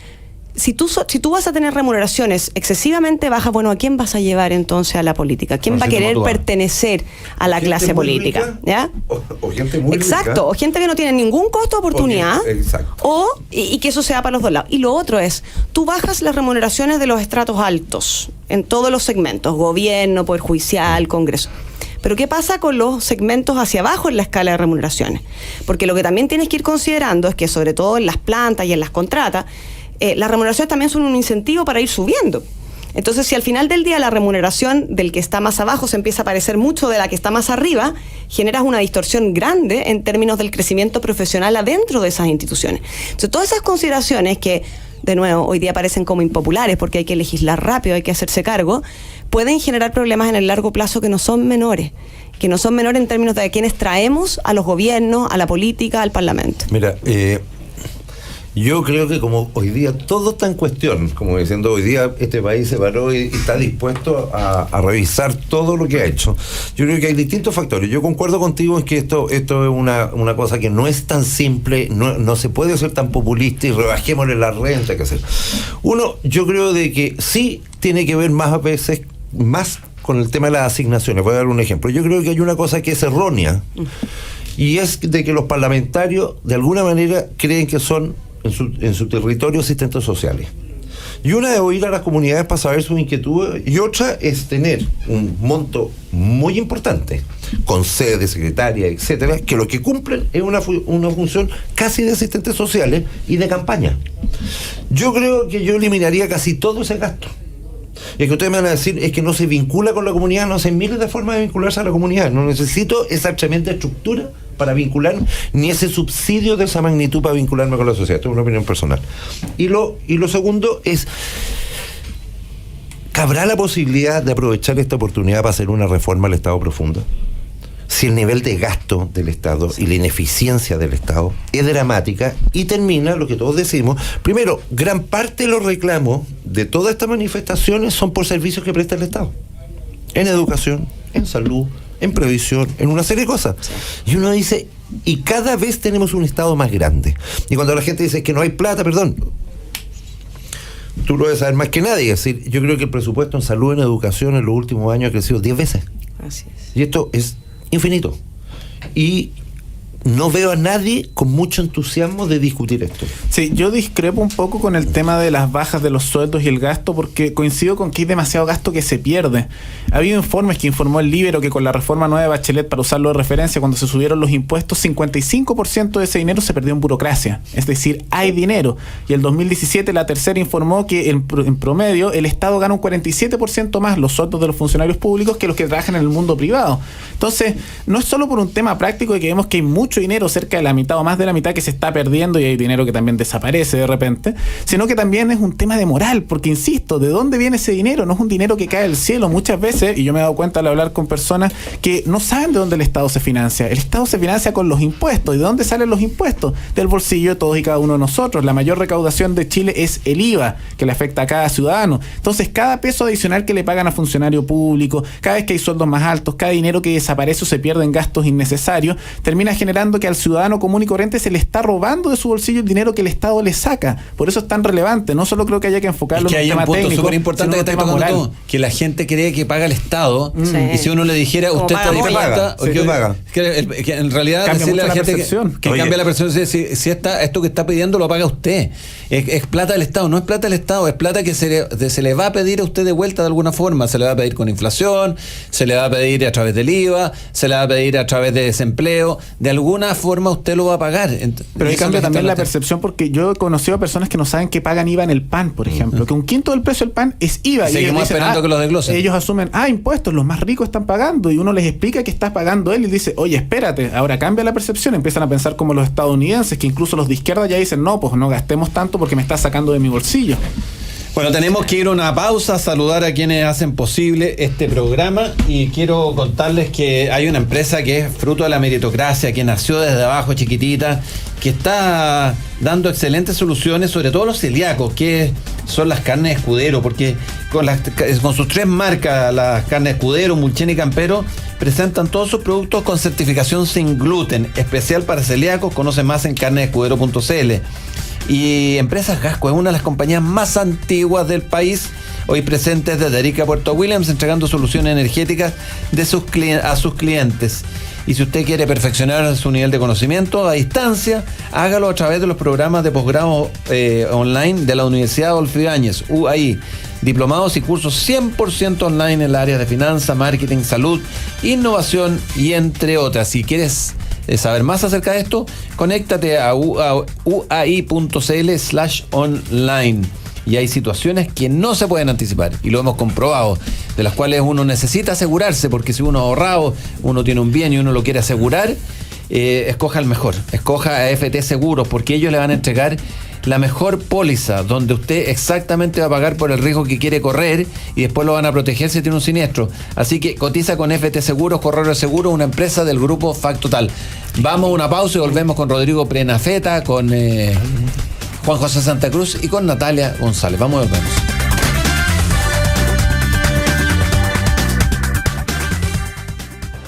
si tú vas a tener remuneraciones excesivamente bajas, bueno, ¿a quién vas a llevar entonces a la política? ¿Quién va a querer pertenecer a la clase política? ¿Ya? O gente muy exacto, rica. O gente que no tiene ningún costo de oportunidad. Exacto. Y que eso sea para los dos lados. Y lo otro es, tú bajas las remuneraciones de los estratos altos en todos los segmentos, gobierno, poder judicial, Congreso. Pero ¿qué pasa con los segmentos hacia abajo en la escala de remuneraciones? Porque lo que también tienes que ir considerando es que sobre todo en las plantas y en las contratas, las remuneraciones también son un incentivo para ir subiendo. Entonces, si al final del día la remuneración del que está más abajo se empieza a parecer mucho de la que está más arriba, generas una distorsión grande en términos del crecimiento profesional adentro de esas instituciones. Entonces, todas esas consideraciones que, de nuevo, hoy día parecen como impopulares porque hay que legislar rápido, hay que hacerse cargo, pueden generar problemas en el largo plazo que no son menores en términos de a quienes traemos a los gobiernos, a la política, al Parlamento. Mira, yo creo que como hoy día todo está en cuestión, como diciendo hoy día este país se paró y está dispuesto a revisar todo lo que ha hecho. Yo creo que hay distintos factores. Yo concuerdo contigo en que esto es una cosa que no es tan simple, no se puede ser tan populista y rebajémosle la renta que hacer. Uno, yo creo de que sí tiene que ver más veces con el tema de las asignaciones. Voy a dar un ejemplo. Yo creo que hay una cosa que es errónea y es de que los parlamentarios de alguna manera creen que son en su territorio asistentes sociales. Y una es oír a las comunidades para saber sus inquietudes y otra es tener un monto muy importante con sede, secretaria, etcétera, que lo que cumplen es una función casi de asistentes sociales y de campaña. Yo creo que yo eliminaría casi todo ese gasto. Y que ustedes me van a decir es que no se vincula con la comunidad. No, hay miles de formas de vincularse a la comunidad. No necesito esa tremenda estructura para vincular, ni ese subsidio de esa magnitud para vincularme con la sociedad. Esto es una opinión personal. Y lo segundo es, ¿cabrá la posibilidad de aprovechar esta oportunidad para hacer una reforma al Estado profunda? Si el nivel de gasto del Estado y la ineficiencia del Estado es dramática y termina lo que todos decimos. Primero, gran parte de los reclamos de todas estas manifestaciones son por servicios que presta el Estado. En educación, en salud, en previsión, en una serie de cosas. Y uno dice, y cada vez tenemos un Estado más grande. Y cuando la gente dice que no hay plata, perdón, tú lo debes saber más que nadie. Es decir, yo creo que el presupuesto en salud, en educación, en los últimos años ha crecido 10 veces. Así es. Y esto es infinito. Y no veo a nadie con mucho entusiasmo de discutir esto. Sí, yo discrepo un poco con el tema de las bajas de los sueldos y el gasto, porque coincido con que hay demasiado gasto que se pierde. Ha habido informes que informó el Libero que con la reforma nueva de Bachelet, para usarlo de referencia, cuando se subieron los impuestos, 55% de ese dinero se perdió en burocracia. Es decir, hay dinero. Y el 2017 la Tercera informó que en promedio el Estado gana un 47% más los sueldos de los funcionarios públicos que los que trabajan en el mundo privado. Entonces, no es solo por un tema práctico de que vemos que hay mucho dinero, cerca de la mitad o más de la mitad, que se está perdiendo y hay dinero que también desaparece de repente, sino que también es un tema de moral, porque insisto, ¿de dónde viene ese dinero? No es un dinero que cae del cielo muchas veces, y yo me he dado cuenta al hablar con personas que no saben de dónde el Estado se financia. El Estado se financia con los impuestos. ¿Y de dónde salen los impuestos? Del bolsillo de todos y cada uno de nosotros. La mayor recaudación de Chile es el IVA, que le afecta a cada ciudadano. Entonces, cada peso adicional que le pagan a funcionario público, cada vez que hay sueldos más altos, cada dinero que desaparece o se pierde en gastos innecesarios, termina generando indicando que al ciudadano común y corriente se le está robando de su bolsillo el dinero que el Estado le saca. Por eso es tan relevante. No solo creo que haya que enfocarlo en un tema técnico. Es que hay un punto súper importante que está tocando tú, que la gente cree que paga el Estado, y si uno le dijera, usted está dispuesta, que en realidad cambia decirle a la gente percepción. que cambia la percepción, si esto que está pidiendo lo paga usted. Es plata del Estado, no es plata del Estado, es plata que se le va a pedir a usted de vuelta de alguna forma. Se le va a pedir con inflación, se le va a pedir a través del IVA, se le va a pedir a través de desempleo. De alguna forma usted lo va a pagar. Pero ahí cambia también la percepción, porque yo he conocido a personas que no saben que pagan IVA en el pan, por ejemplo, que un quinto del precio del pan es IVA. Seguimos esperando que los desglosen. Ellos asumen, impuestos, los más ricos están pagando, y uno les explica que está pagando él y dice, oye, espérate, ahora cambia la percepción. Empiezan a pensar como los estadounidenses, que incluso los de izquierda ya dicen, no, pues no gastemos tanto porque me está sacando de mi bolsillo. Bueno, tenemos que ir a una pausa, saludar a quienes hacen posible este programa, y quiero contarles que hay una empresa que es fruto de la meritocracia, que nació desde abajo, chiquitita, que está dando excelentes soluciones, sobre todo los celíacos, que son las carnes Escudero, porque con sus 3 marcas, las carnes Escudero, Mulchen y Campero, presentan todos sus productos con certificación sin gluten, especial para celíacos. Conoce más en carnesescudero.cl. Y Empresas Gasco es una de las compañías más antiguas del país, hoy presentes desde Arica a Puerto Williams, entregando soluciones energéticas a sus clientes. Y si usted quiere perfeccionar su nivel de conocimiento a distancia, hágalo a través de los programas de posgrado online de la Universidad Adolfo Ibáñez, UAI. Diplomados y cursos 100% online en el área de finanzas, marketing, salud, innovación y entre otras. Si quieres saber más acerca de esto, conéctate a uai.cl/online. Y hay situaciones que no se pueden anticipar, y lo hemos comprobado, de las cuales uno necesita asegurarse, porque si uno ha ahorrado, uno tiene un bien y uno lo quiere asegurar, escoja el mejor, escoja a FT Seguros, porque ellos le van a entregar la mejor póliza, donde usted exactamente va a pagar por el riesgo que quiere correr, y después lo van a proteger si tiene un siniestro. Así que cotiza con FT Seguros, Correo Seguro, una empresa del grupo Factotal. Vamos a una pausa y volvemos con Rodrigo Prenafeta, con Juan José Santa Cruz y con Natalia González. Vamos a vernos.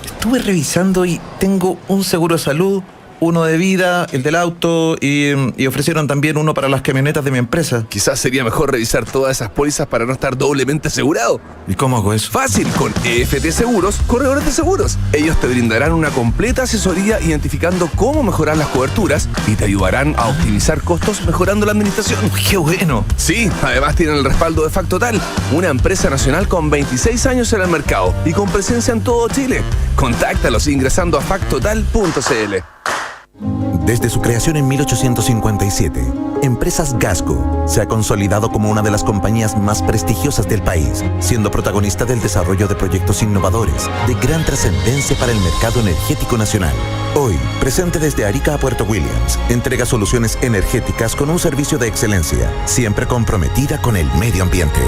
Estuve revisando y tengo un seguro de salud, uno de vida, el del auto, y ofrecieron también uno para las camionetas de mi empresa. Quizás sería mejor revisar todas esas pólizas para no estar doblemente asegurado. ¿Y cómo hago eso? Fácil, con EFT Seguros, corredores de seguros. Ellos te brindarán una completa asesoría identificando cómo mejorar las coberturas y te ayudarán a optimizar costos mejorando la administración. ¡Qué bueno! Sí, además tienen el respaldo de Factotal, una empresa nacional con 26 años en el mercado y con presencia en todo Chile. Contáctalos ingresando a factotal.cl. Desde su creación en 1857, Empresas Gasco se ha consolidado como una de las compañías más prestigiosas del país, siendo protagonista del desarrollo de proyectos innovadores de gran trascendencia para el mercado energético nacional. Hoy, presente desde Arica a Puerto Williams, entrega soluciones energéticas con un servicio de excelencia, siempre comprometida con el medio ambiente.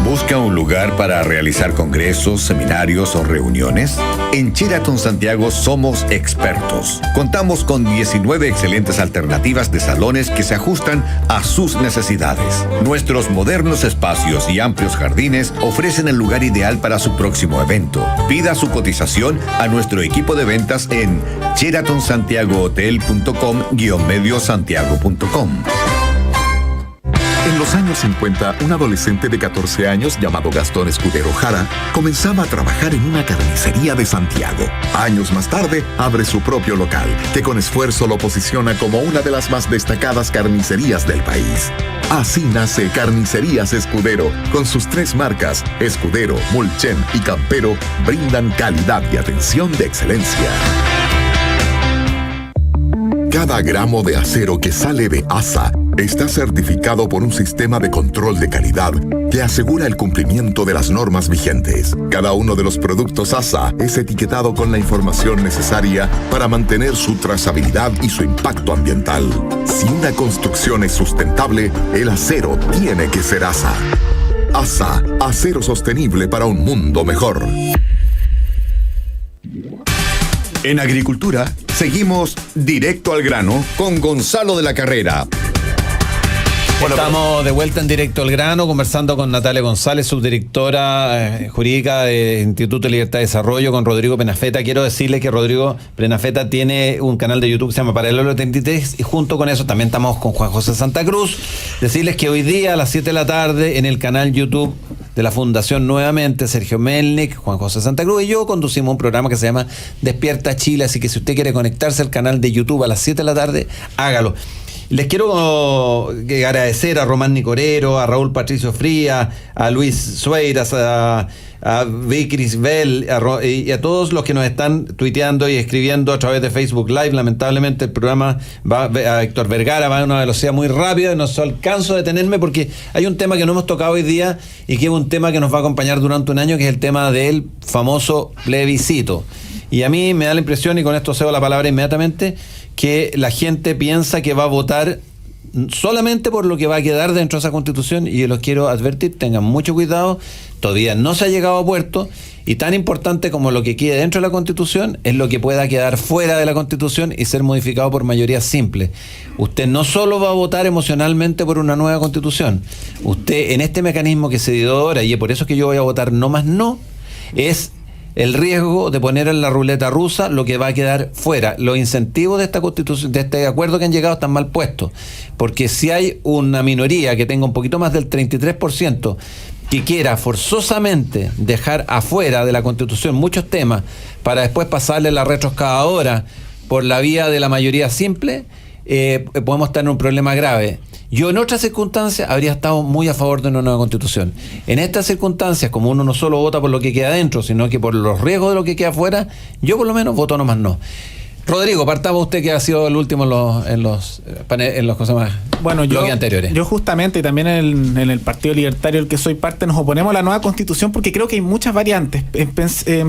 ¿Busca un lugar para realizar congresos, seminarios o reuniones? En Sheraton Santiago somos expertos. Contamos con 19 excelentes alternativas de salones que se ajustan a sus necesidades. Nuestros modernos espacios y amplios jardines ofrecen el lugar ideal para su próximo evento. Pida su cotización a nuestro equipo de ventas en sheratonsantiagohotel.com-mediosantiago.com. En los años 50, un adolescente de 14 años llamado Gastón Escudero Jara comenzaba a trabajar en una carnicería de Santiago. Años más tarde, abre su propio local, que con esfuerzo lo posiciona como una de las más destacadas carnicerías del país. Así nace Carnicerías Escudero, con sus 3 marcas, Escudero, Mulchen y Campero, brindan calidad y atención de excelencia. Cada gramo de acero que sale de ASA está certificado por un sistema de control de calidad que asegura el cumplimiento de las normas vigentes. Cada uno de los productos ASA es etiquetado con la información necesaria para mantener su trazabilidad y su impacto ambiental. Si una construcción es sustentable, el acero tiene que ser ASA. ASA, acero sostenible para un mundo mejor. En Agricultura, seguimos directo al grano con Gonzalo de la Carrera. Estamos de vuelta en Directo al Grano, conversando con Natalia González, subdirectora jurídica del Instituto de Libertad y Desarrollo, con Rodrigo Prenafeta. Quiero decirle que Rodrigo Prenafeta tiene un canal de YouTube que se llama Paralelo 33, y junto con eso también estamos con Juan José Santa Cruz. Decirles que hoy día a las 7 de la tarde en el canal YouTube de la Fundación Nuevamente, Sergio Melnik, Juan José Santa Cruz y yo conducimos un programa que se llama Despierta Chile, así que si usted quiere conectarse al canal de YouTube a las 7 de la tarde, hágalo. Les quiero agradecer a Román Nicorero, a Raúl Patricio Fría, a Luis Sueiras, a Vicky Bell y a todos los que nos están tuiteando y escribiendo a través de Facebook Live. Lamentablemente el programa va a Héctor Vergara, va a una velocidad muy rápida y no alcanzo a detenerme porque hay un tema que no hemos tocado hoy día y que es un tema que nos va a acompañar durante un año, que es el tema del famoso plebiscito. Y a mí me da la impresión, y con esto cedo la palabra inmediatamente, que la gente piensa que va a votar solamente por lo que va a quedar dentro de esa Constitución, y yo los quiero advertir, tengan mucho cuidado, todavía no se ha llegado a puerto, y tan importante como lo que quede dentro de la Constitución es lo que pueda quedar fuera de la Constitución y ser modificado por mayoría simple. Usted no solo va a votar emocionalmente por una nueva Constitución, usted en este mecanismo que se dio ahora, y por eso es que yo voy a votar no más no, es el riesgo de poner en la ruleta rusa lo que va a quedar fuera. Los incentivos de esta Constitución, de este acuerdo que han llegado, están mal puestos, porque si hay una minoría que tenga un poquito más del 33% que quiera forzosamente dejar afuera de la Constitución muchos temas para después pasarle la retroexcavadora por la vía de la mayoría simple, podemos tener un problema grave. Yo en otras circunstancias habría estado muy a favor de una nueva Constitución. En estas circunstancias, como uno no solo vota por lo que queda adentro, sino que por los riesgos de lo que queda afuera, yo por lo menos voto nomás no. Rodrigo, partamos usted, que ha sido el último en los cosas más, bueno, bloques anteriores. Yo justamente, y también en el Partido Libertario, el que soy parte, nos oponemos a la nueva Constitución porque creo que hay muchas variantes.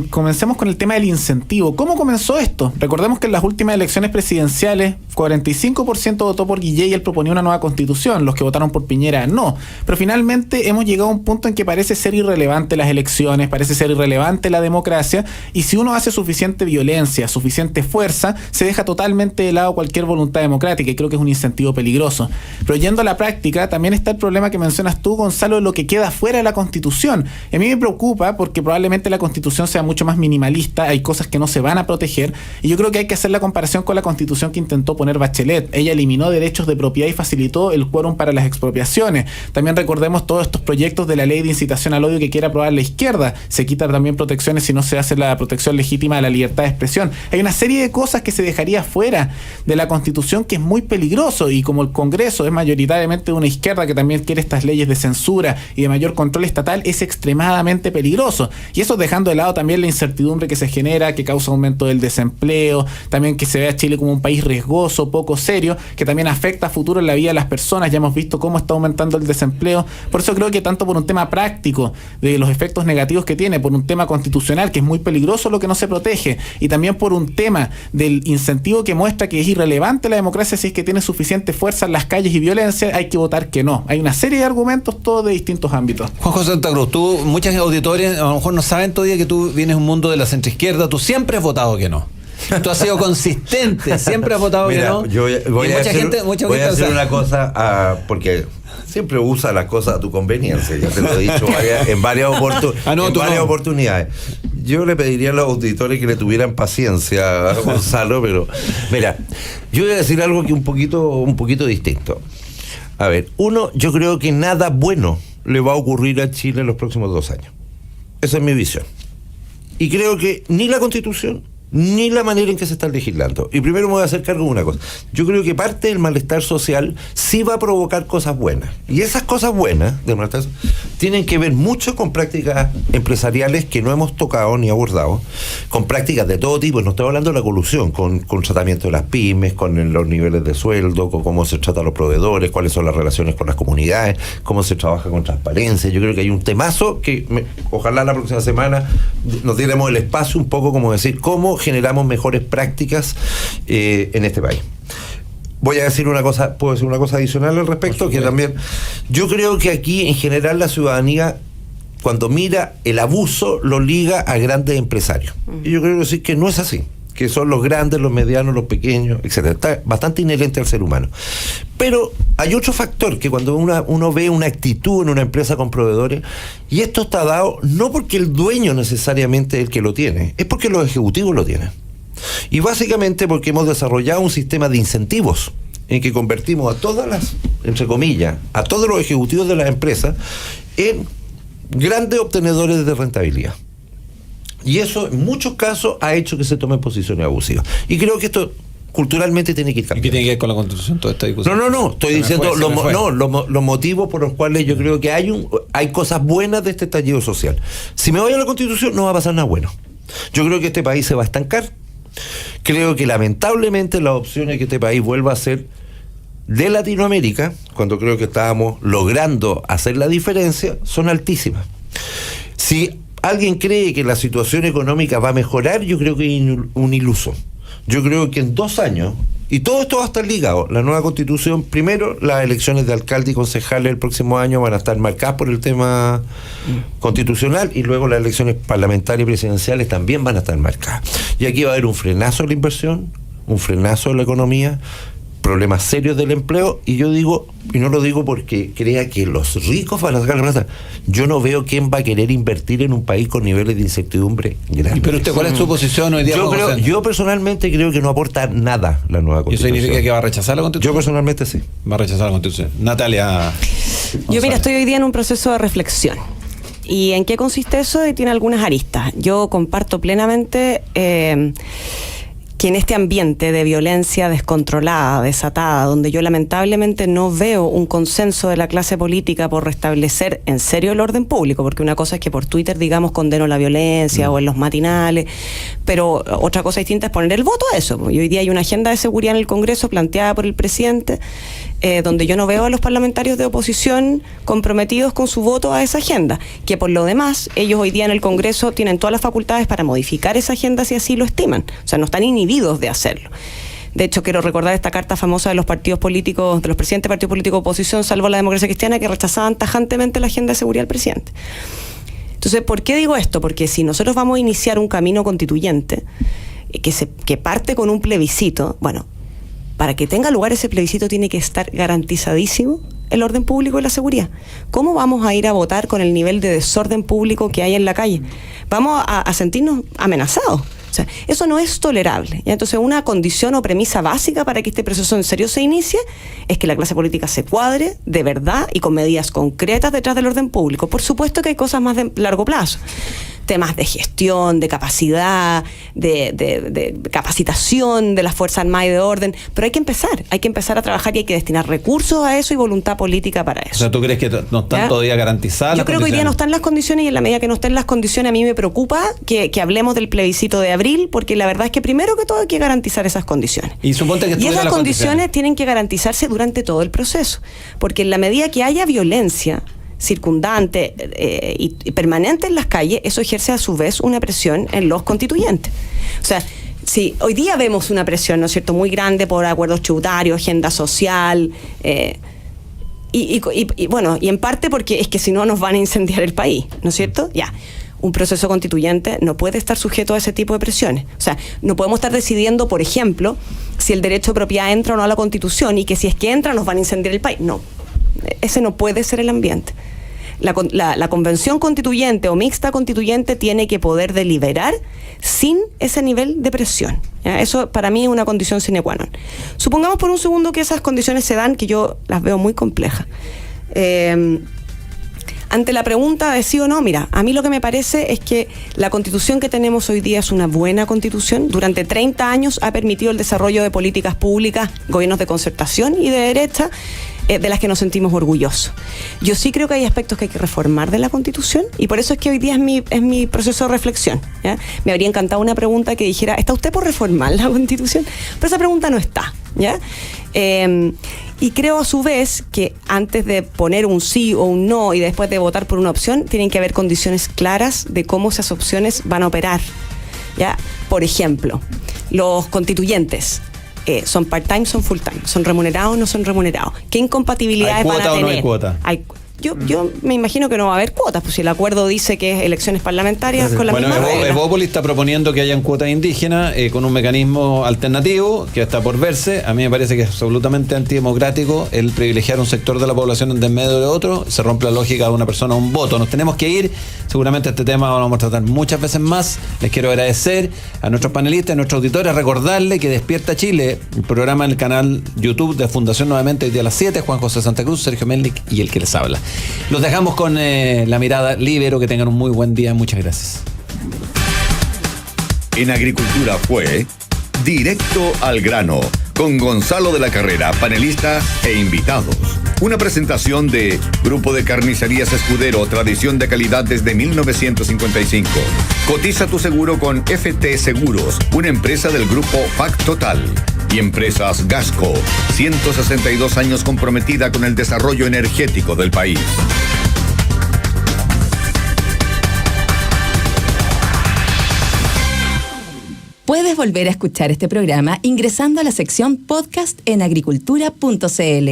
Comencemos con el tema del incentivo. ¿Cómo comenzó esto? Recordemos que en las últimas elecciones presidenciales 45% votó por Guillé y él proponía una nueva Constitución. Los que votaron por Piñera no. Pero finalmente hemos llegado a un punto en que parece ser irrelevante las elecciones, parece ser irrelevante la democracia, y si uno hace suficiente violencia, suficiente fuerza, se deja totalmente de lado cualquier voluntad democrática, y creo que es un incentivo peligroso. Pero yendo a la práctica, también está el problema que mencionas tú, Gonzalo, de lo que queda fuera de la Constitución. A mí me preocupa porque probablemente la Constitución sea mucho más minimalista, hay cosas que no se van a proteger, y yo creo que hay que hacer la comparación con la Constitución que intentó poner Bachelet. Ella eliminó derechos de propiedad y facilitó el quórum para las expropiaciones. También recordemos todos estos proyectos de la ley de incitación al odio que quiere aprobar la izquierda. Se quitan también protecciones si no se hace la protección legítima de la libertad de expresión. Hay una serie de cosas que se dejaría fuera de la Constitución que es muy peligroso, y como el Congreso es mayoritariamente de una izquierda que también quiere estas leyes de censura y de mayor control estatal, es extremadamente peligroso. Y eso dejando de lado también la incertidumbre que se genera, que causa aumento del desempleo, también que se ve a Chile como un país riesgoso, poco serio, que también afecta a futuro en la vida de las personas. Ya hemos visto cómo está aumentando el desempleo. Por eso creo que tanto por un tema práctico de los efectos negativos que tiene, por un tema constitucional que es muy peligroso lo que no se protege, y también por un tema del incentivo que muestra que es irrelevante la democracia si es que tiene suficiente fuerza en las calles y violencia, hay que votar que no. Hay una serie de argumentos, todos de distintos ámbitos. Juan José Santa Cruz, muchos auditores a lo mejor no saben todavía que tú vienes de un mundo de la centroizquierda, tú siempre has votado que no. Tú has sido consistente, siempre has votado que no. Yo voy a hacer una cosa, porque siempre usa las cosas a tu conveniencia, ya te lo he dicho en varias oportunidades. Yo le pediría a los auditores que le tuvieran paciencia a Gonzalo, pero mira, yo voy a decir algo que un poquito distinto. A ver, yo creo que nada bueno le va a ocurrir a Chile en los próximos 2 años. Esa es mi visión. Y creo que ni la Constitución ni la manera en que se está legislando. Y primero me voy a hacer cargo de una cosa. Yo creo que parte del malestar social sí va a provocar cosas buenas. Y esas cosas buenas del malestar tienen que ver mucho con prácticas empresariales que no hemos tocado ni abordado, con prácticas de todo tipo. No estoy hablando de la colusión, con tratamiento de las pymes, con los niveles de sueldo, con cómo se trata a los proveedores, cuáles son las relaciones con las comunidades, cómo se trabaja con transparencia. Yo creo que hay un temazo que ojalá la próxima semana nos diéramos el espacio un poco como decir cómo generamos mejores prácticas en este país. Voy a decir una cosa, puedo decir una cosa adicional al respecto, que también yo creo que aquí en general la ciudadanía, cuando mira el abuso, lo liga a grandes empresarios. Y yo creo decir que no es así, que son los grandes, los medianos, los pequeños, etcétera. Está bastante inherente al ser humano. Pero hay otro factor que cuando uno ve una actitud en una empresa con proveedores, y esto está dado no porque el dueño necesariamente es el que lo tiene, es porque los ejecutivos lo tienen. Y básicamente porque hemos desarrollado un sistema de incentivos en que convertimos a todas las, entre comillas, a todos los ejecutivos de las empresas en grandes obtenedores de rentabilidad. Y eso en muchos casos ha hecho que se tomen posiciones abusivas. Y creo que esto culturalmente tiene que ir cambiando. ¿Y qué tiene que ver con la Constitución toda esta discusión? No, estoy diciendo los motivos por los cuales yo creo que hay cosas buenas de este estallido social. Si me voy a la Constitución no va a pasar nada bueno. Yo creo que este país se va a estancar. Creo que lamentablemente las opciones que este país vuelva a ser de Latinoamérica, cuando creo que estábamos logrando hacer la diferencia, son altísimas. Si alguien cree que la situación económica va a mejorar, yo creo que es un iluso. Yo creo que en 2 años, y todo esto va a estar ligado, la nueva Constitución, primero las elecciones de alcalde y concejales el próximo año van a estar marcadas por el tema constitucional, y luego las elecciones parlamentarias y presidenciales también van a estar marcadas. Y aquí va a haber un frenazo de la inversión, un frenazo de la economía, problemas serios del empleo, y yo digo, y no lo digo porque crea que los ricos van a sacar la plata, yo no veo quién va a querer invertir en un país con niveles de incertidumbre grandes. Pero usted, ¿cuál es su posición hoy día? Yo personalmente creo que no aporta nada la nueva Constitución. ¿Y eso significa que va a rechazar la Constitución? Yo personalmente sí. Va a rechazar la Constitución. Natalia. Yo estoy hoy día en un proceso de reflexión. ¿Y en qué consiste eso? Y tiene algunas aristas. Yo comparto plenamente que en este ambiente de violencia descontrolada, desatada, donde yo lamentablemente no veo un consenso de la clase política por restablecer en serio el orden público, porque una cosa es que por Twitter digamos condeno la violencia o en los matinales, pero otra cosa distinta es poner el voto a eso. Y hoy día hay una agenda de seguridad en el Congreso planteada por el presidente, donde yo no veo a los parlamentarios de oposición comprometidos con su voto a esa agenda, que por lo demás ellos hoy día en el Congreso tienen todas las facultades para modificar esa agenda si así lo estiman, o sea, no están inhibidos de hacerlo. De hecho, quiero recordar esta carta famosa de los partidos políticos, de los presidentes de partidos políticos de oposición, salvo la Democracia Cristiana, que rechazaban tajantemente la agenda de seguridad del presidente. Entonces, ¿por qué digo esto? Porque si nosotros vamos a iniciar un camino constituyente que parte con un plebiscito, bueno, para que tenga lugar ese plebiscito tiene que estar garantizadísimo el orden público y la seguridad. ¿Cómo vamos a ir a votar con el nivel de desorden público que hay en la calle? Vamos a sentirnos amenazados. O sea, eso no es tolerable. ¿Ya? Entonces, una condición o premisa básica para que este proceso en serio se inicie es que la clase política se cuadre de verdad y con medidas concretas detrás del orden público. Por supuesto que hay cosas más de largo plazo. Temas de gestión, de capacidad, de capacitación de las Fuerzas Armadas y de orden, pero hay que empezar a trabajar y hay que destinar recursos a eso y voluntad política para eso. O sea, ¿tú crees que no están todavía garantizadas? Yo creo que hoy día no están las condiciones, y en la medida que no estén las condiciones a mí me preocupa que hablemos del plebiscito de abril, porque la verdad es que primero que todo hay que garantizar esas condiciones. Y suponte que esas condiciones tienen que garantizarse durante todo el proceso, porque en la medida que haya violencia circundante y permanente en las calles, eso ejerce a su vez una presión en los constituyentes. O sea, si hoy día vemos una presión, ¿no es cierto?, muy grande por acuerdos tributarios, agenda social, y bueno, y en parte porque es que si no nos van a incendiar el país, ¿no es cierto? Ya. Un proceso constituyente no puede estar sujeto a ese tipo de presiones. O sea, no podemos estar decidiendo, por ejemplo, si el derecho de propiedad entra o no a la Constitución, y que si es que entra nos van a incendiar el país. No, ese no puede ser el ambiente. La convención constituyente o mixta constituyente tiene que poder deliberar sin ese nivel de presión. ¿Ya? Eso para mí es una condición sine qua non. Supongamos por un segundo que esas condiciones se dan, que yo las veo muy complejas. Ante la pregunta de sí o no, mira, a mí lo que me parece es que la constitución que tenemos hoy día es una buena constitución. Durante 30 años ha permitido el desarrollo de políticas públicas, gobiernos de concertación y de derecha, de las que nos sentimos orgullosos. Yo sí creo que hay aspectos que hay que reformar de la Constitución, y por eso es que hoy día es mi proceso de reflexión. ¿Ya? Me habría encantado una pregunta que dijera, ¿está usted por reformar la Constitución? Pero esa pregunta no está. ¿Ya? Y creo a su vez que antes de poner un sí o un no y después de votar por una opción, tienen que haber condiciones claras de cómo esas opciones van a operar. ¿Ya? Por ejemplo, los constituyentes son part-time, son full-time, son remunerados o no son remunerados. ¿Qué incompatibilidades van a tener? ¿Hay cuota o no hay cuota? Yo me imagino que no va a haber cuotas, pues si el acuerdo dice que es elecciones parlamentarias con la misma regla. Evópolis está proponiendo que hayan cuotas indígenas con un mecanismo alternativo que está por verse. A mí me parece que es absolutamente antidemocrático el privilegiar un sector de la población en medio de otro. Se rompe la lógica de una persona, un voto. Nos tenemos que ir. Seguramente este tema lo vamos a tratar muchas veces más. Les quiero agradecer a nuestros panelistas, a nuestros auditores, recordarle que Despierta Chile, el programa en el canal YouTube de Fundación nuevamente hoy día a las 7, Juan José Santa Cruz, Sergio Melnik y el que les habla. Los dejamos con la mirada Libero. Que tengan un muy buen día. Muchas gracias. En Agricultura fue Directo al Grano, con Gonzalo de la Carrera, panelista e invitados. Una presentación de Grupo de Carnicerías Escudero, tradición de calidad desde 1955. Cotiza tu seguro con FT Seguros, una empresa del grupo Fac Total. Y Empresas Gasco, 162 años comprometida con el desarrollo energético del país. Puedes volver a escuchar este programa ingresando a la sección podcast en agricultura.cl.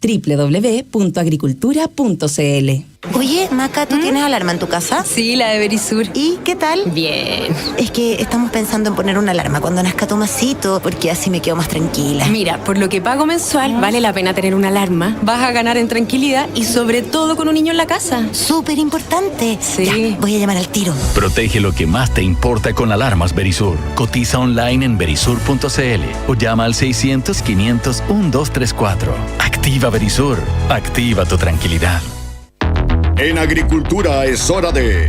www.agricultura.cl. Oye, Maca, ¿tú tienes alarma en tu casa? Sí, la de Verisur. ¿Y qué tal? Bien. Es que estamos pensando en poner una alarma cuando nazca Tomasito, porque así me quedo más tranquila. Mira, por lo que pago mensual, vale la pena tener una alarma. Vas a ganar en tranquilidad y sobre todo con un niño en la casa. Súper importante. Sí. Ya, voy a llamar al tiro. Protege lo que más te importa con alarmas Verisur. Cotiza online en verisur.cl o llama al 600-500-1234. Activa Verisur. Activa tu tranquilidad. En Agricultura es hora de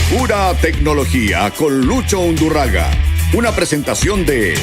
Pura Tecnología con Lucho Undurraga. Una presentación de